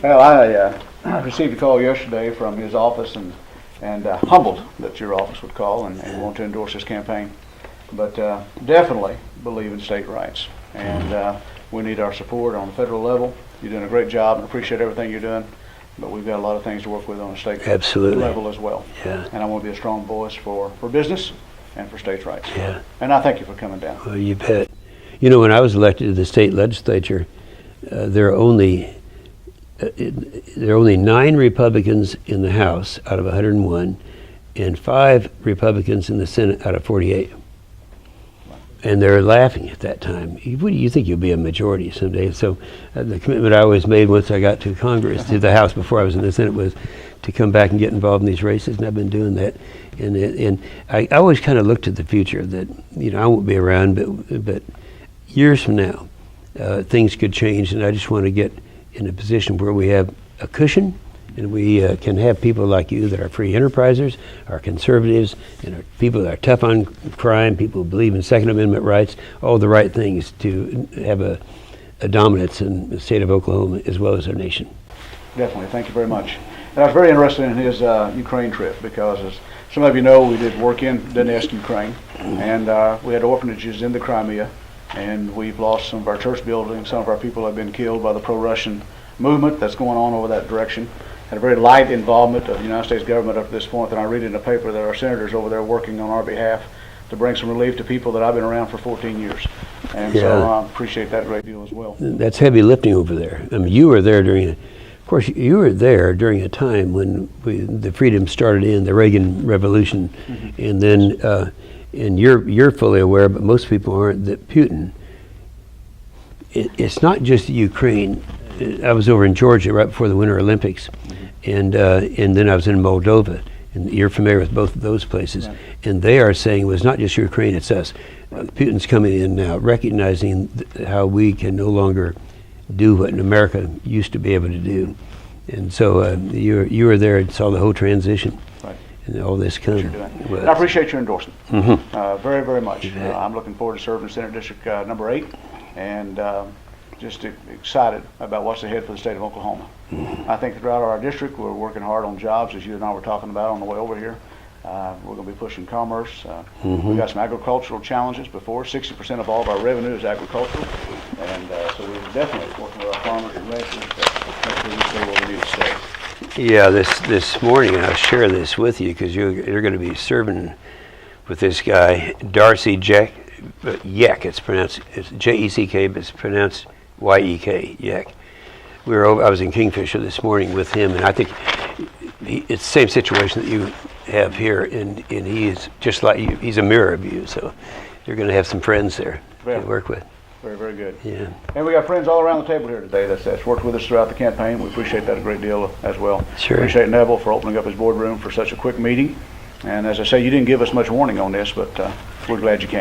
Well, I received a call yesterday from his office and humbled that your office would call and want to endorse this campaign. But definitely believe in state rights, and we need our support on the federal level. You're doing a great job and appreciate everything you're doing, but we've got a lot of things to work with on the state level as well. Yeah. And I want to be a strong voice for business and for states' rights. Yeah. And I thank you for coming down. Well, you bet. You know, when I was elected to the state legislature, there are only 9 Republicans in the House out of 101, and 5 Republicans in the Senate out of 48. And they're laughing at that time. What do you think you'll be a majority someday? So the commitment I always made once I got to Congress, to the House before I was in the Senate, was to come back and get involved in these races, and I've been doing that. And I always kind of looked to the future that, you know, I won't be around, but years from now, things could change, and I just want to get in a position where we have a cushion, and we can have people like you that are free enterprisers, are conservatives, and are people that are tough on crime, people who believe in Second Amendment rights, all the right things to have a dominance in the state of Oklahoma as well as our nation. Definitely. Thank you very much. And I was very interested in his Ukraine trip because, as some of you know, we did work in Donetsk, Ukraine, and we had orphanages in the Crimea, and we've lost some of our church buildings. Some of our people have been killed by the pro-Russian movement that's going on over that direction. Had a very light involvement of the United States government up to this point, and I read in the paper that our senators over there working on our behalf to bring some relief to people that I've been around for 14 years. And so I appreciate that a great deal as well. That's heavy lifting over there. I mean, you were there during a time when the freedom started in the Reagan Revolution, and then and you're fully aware, but most people aren't, that Putin, it's not just Ukraine. I was over in Georgia right before the Winter Olympics, and then I was in Moldova, and you're familiar with both of those places. Right. And they are saying, well, it's not just Ukraine, it's us. Putin's coming in now, recognizing how we can no longer do what America used to be able to do. And so you were there and saw the whole transition. Right. And all this kind of. I appreciate your endorsement very, very much. I'm looking forward to serving Senate District number 8, and just excited about what's ahead for the state of Oklahoma. I think throughout our district, we're working hard on jobs, as you and I were talking about on the way over here. We're going to be pushing commerce. We've got some agricultural challenges before. 60% of all of our revenue is agricultural, and so we're definitely working with our farmers and ranchers to make sure we stay where we need to stay. Yeah, this morning, and I'll share this with you because you're going to be serving with this guy, Darcy Jeck. It's pronounced, it's J-E-C-K, but it's pronounced Y-E-K, Yek. I was in Kingfisher this morning with him, and I think it's the same situation that you have here, and he is just like you. He's a mirror of you, so you're going to have some friends there to work with. Very, very good. Yeah. And we got friends all around the table here today that's worked with us throughout the campaign. We appreciate that a great deal as well. Sure. Appreciate Neville for opening up his boardroom for such a quick meeting. And as I say, you didn't give us much warning on this, but we're glad you came.